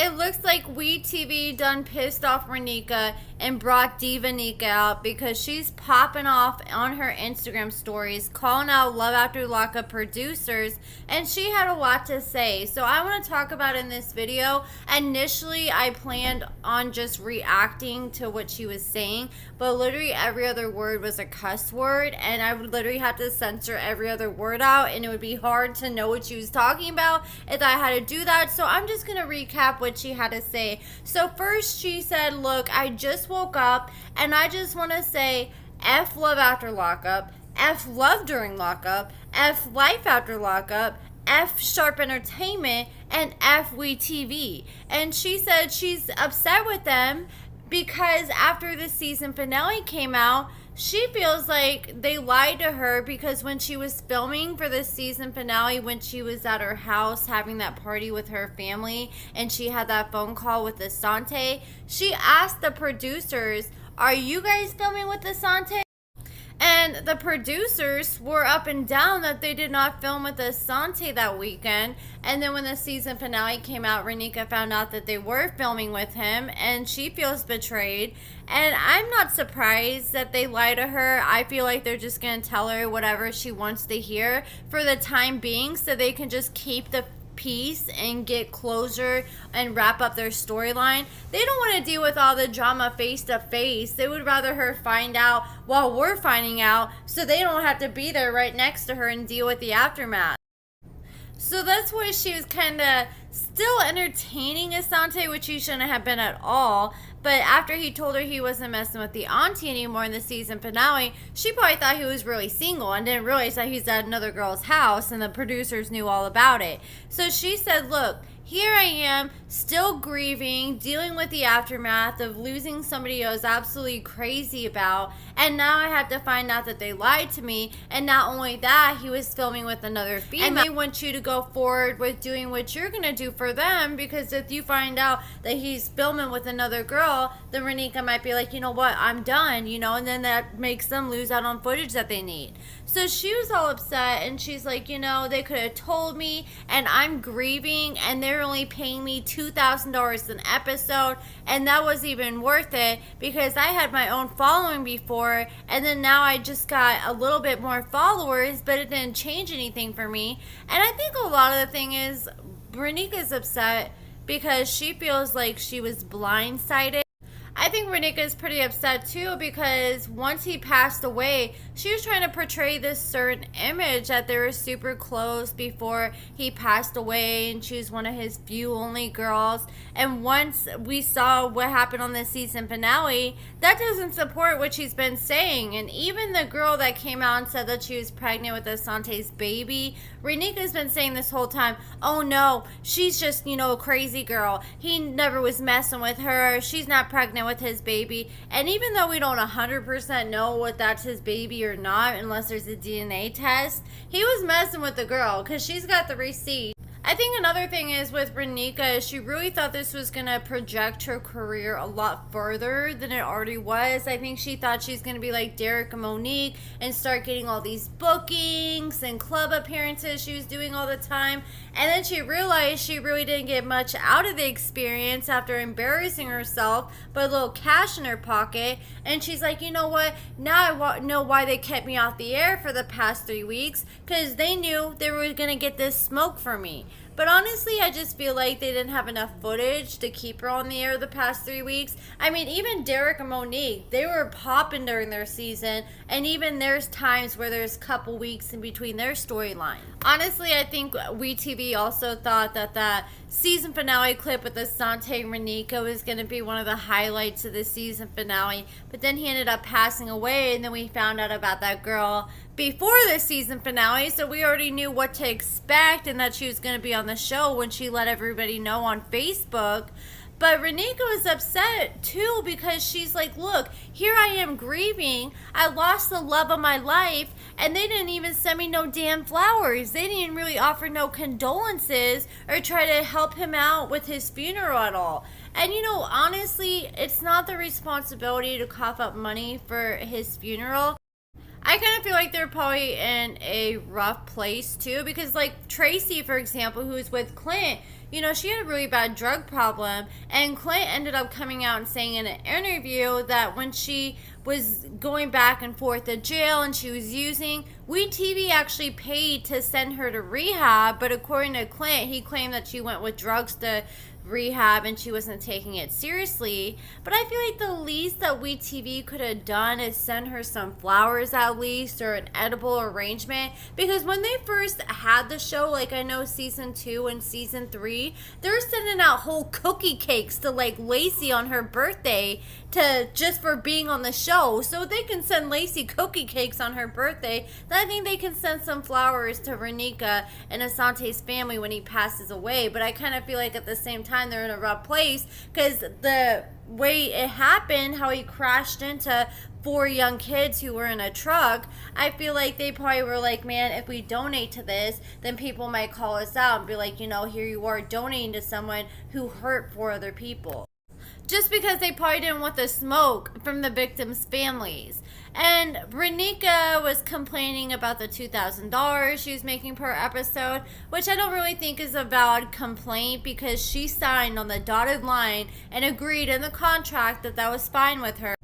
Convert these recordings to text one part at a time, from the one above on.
it looks like wetv done pissed off Raneka and brought Diva Nika out because she's popping off on her Instagram stories, calling out Love After Lockup producers, and she had a lot to say. So I want to talk about in this video. Initially, I planned on just reacting to what she was saying, but literally every other word was a cuss word, and I would literally have to censor every other word out, and it would be hard to know what she was talking about if I had to do that. So I'm just going to recap what she had to say. So first she said, look, I just woke up and I just want to say F love after lockup, F love during lockup, F life after lockup, F Sharp Entertainment, and F wetv. And she said she's upset with them because after the season finale came out, she feels like they lied to her, because when she was filming for the season finale, when she was at her house having that party with her family and she had that phone call with Asonta, she asked the producers, are you guys filming with Asonta? And the producers were up and down that they did not film with Asonta that weekend. And then when the season finale came out, Raneka found out that they were filming with him, and she feels betrayed. And I'm not surprised that they lie to her. I feel like they're just going to tell her whatever she wants to hear for the time being, so they can just keep the peace and get closure and wrap up their storyline. They don't want to deal with all the drama face to face. They would rather her find out while we're finding out, so they don't have to be there right next to her and deal with the aftermath. So that's why she was kind of still entertaining Asonta, which he shouldn't have been at all. But after he told her he wasn't messing with the auntie anymore in the season finale, she probably thought he was really single and didn't realize that he's at another girl's house, and the producers knew all about it. So she said, look, here I am, still grieving, dealing with the aftermath of losing somebody I was absolutely crazy about, and now I have to find out that they lied to me. And not only that, he was filming with another female, and they want you to go forward with doing what you're gonna do for them, because if you find out that he's filming with another girl, then Raneka might be like, you know what, I'm done, you know, and then that makes them lose out on footage that they need. So she was all upset, and she's like, you know, they could have told me, and I'm grieving, and they're only paying me $2,000 an episode, and that was even worth it because I had my own following before, and then now I just got a little bit more followers, but it didn't change anything for me. And I think a lot of the thing is Raneka's upset because she feels like she was blindsided. I think Raneka is pretty upset too, because once he passed away, she was trying to portray this certain image that they were super close before he passed away, and she was one of his few only girls. And once we saw what happened on the season finale, that doesn't support what she's been saying. And even the girl that came out and said that she was pregnant with Asonta's baby, Raneka's been saying this whole time, oh no, she's just, you know, a crazy girl. He never was messing with her. She's not pregnant with his baby. And even though we don't 100% know what that's his baby or not, unless there's a DNA test, he was messing with the girl because she's got the receipt. I think another thing is with Raneka, she really thought this was going to project her career a lot further than it already was. I think she thought she's going to be like Derek and Monique and start getting all these bookings and club appearances she was doing all the time. And then she realized she really didn't get much out of the experience after embarrassing herself, but a little cash in her pocket. And she's like, you know what? Now I know why they kept me off the air for the past 3 weeks, because they knew they were going to get this smoke from me. But honestly, I just feel like they didn't have enough footage to keep her on the air the past 3 weeks. I mean, even Derek and Monique, they were popping during their season, and even there's times where there's a couple weeks in between their storyline. Honestly, I think wetv also thought that that season finale clip with Asonta and Raneka was going to be one of the highlights of the season finale, but then he ended up passing away, and then we found out about that girl before the season finale, so we already knew what to expect and that she was going to be on the show when she let everybody know on Facebook. But Raneka was upset too, because she's like, look, here I am grieving. I lost the love of my life, and they didn't even send me no damn flowers. They didn't really offer no condolences or try to help him out with his funeral at all. And you know, honestly, it's not the responsibility to cough up money for his funeral. I kind of feel like they're probably in a rough place too, because like Tracy, for example, who's with Clint, you know, she had a really bad drug problem, and Clint ended up coming out and saying in an interview that when she was going back and forth to jail and she was using, WeTV actually paid to send her to rehab, but according to Clint, he claimed that she went with drugs to rehab and she wasn't taking it seriously. But I feel like the least that WeTV could have done is send her some flowers at least, or an edible arrangement, because when they first had the show, like I know season 2 and season 3, they're sending out whole cookie cakes to like Lacey on her birthday, to just for being on the show. So they can send Lacey cookie cakes on her birthday, then I think they can send some flowers to Raneka and Asonta's family when he passes away. But I kind of feel like at the same time they're in a rough place, because the way it happened, how he crashed into 4 young kids who were in a truck, I feel like they probably were like, man, if we donate to this, then people might call us out and be like, you know, here you are donating to someone who hurt 4 other people. Just because they probably didn't want the smoke from the victims' families. And Raneka was complaining about the $2,000 she was making per episode, which I don't really think is a valid complaint, because she signed on the dotted line and agreed in the contract that that was fine with her.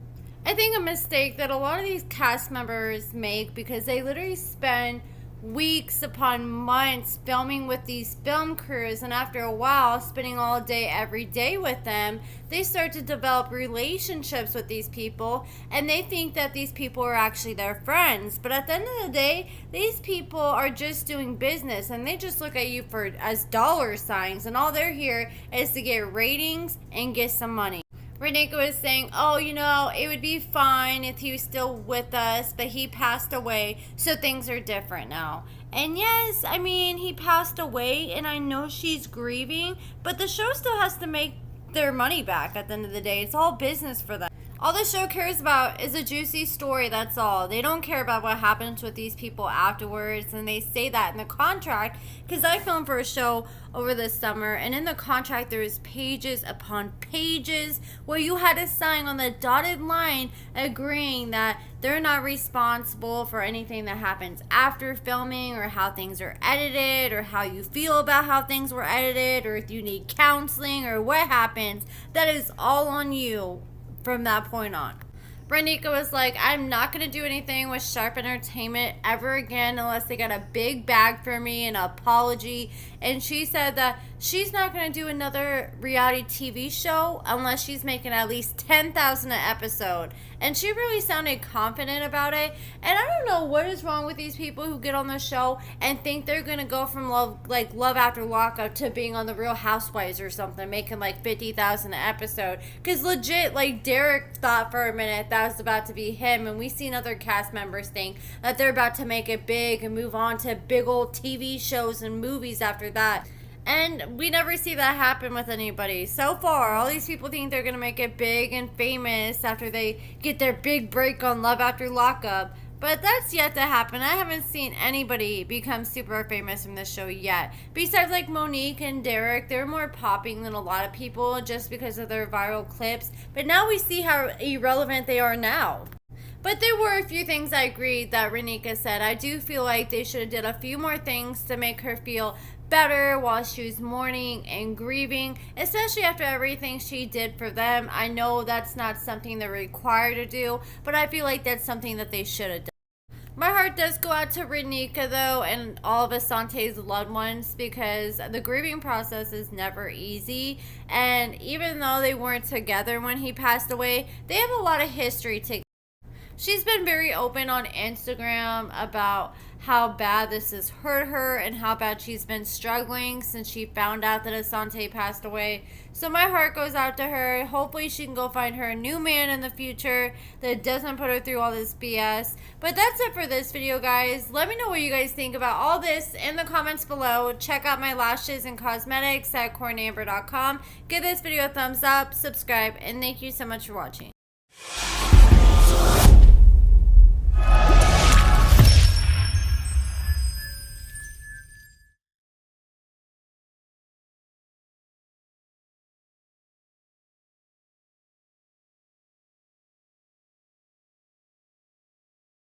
I think a mistake that a lot of these cast members make, because they literally spend weeks upon months filming with these film crews, and after a while spending all day every day with them, they start to develop relationships with these people, and they think that these people are actually their friends. But at the end of the day, these people are just doing business, and they just look at you for as dollar signs, and all they're here is to get ratings and get some money. Raneka was saying, oh, you know, it would be fine if he was still with us, but he passed away, so things are different now. And yes, I mean, he passed away, and I know she's grieving, but the show still has to make their money back at the end of the day. It's all business for them. All the show cares about is a juicy story, that's all. They don't care about what happens with these people afterwards, and they say that in the contract, because I filmed for a show over the summer, and in the contract there was pages upon pages where you had to sign on the dotted line agreeing that they're not responsible for anything that happens after filming, or how things are edited, or how you feel about how things were edited, or if you need counseling, or what happens. That is all on you from that point on. Raneka was like, I'm not going to do anything with Sharp Entertainment ever again unless they got a big bag for me, an apology. And she said that she's not going to do another reality TV show unless she's making at least $10,000 an episode. And she really sounded confident about it. And I don't know what is wrong with these people who get on the show and think they're going to go from Love After Lockup to being on The Real Housewives or something, making like $50,000 an episode. Because legit, like Derek thought for a minute that was about to be him, and we've seen other cast members think that they're about to make it big and move on to big old TV shows and movies after that. And we never see that happen with anybody. So far, all these people think they're going to make it big and famous after they get their big break on Love After Lockup. But that's yet to happen. I haven't seen anybody become super famous from this show yet. Besides like Monique and Derek, they're more popping than a lot of people just because of their viral clips. But now we see how irrelevant they are now. But there were a few things I agreed that Raneka said. I do feel like they should have did a few more things to make her feel better while she was mourning and grieving, especially after everything she did for them. I know that's not something they're required to do, but I feel like that's something that they should have done. My heart does go out to Raneka, though, and all of Asonta's loved ones, because the grieving process is never easy. And even though they weren't together when he passed away, they have a lot of history together. She's been very open on Instagram about how bad this has hurt her and how bad she's been struggling since she found out that Asonta passed away. So my heart goes out to her. Hopefully she can go find her a new man in the future that doesn't put her through all this BS. But that's it for this video, guys. Let me know what you guys think about all this in the comments below. Check out my lashes and cosmetics at AccordingtoAmber.com. Give this video a thumbs up, subscribe, and thank you so much for watching.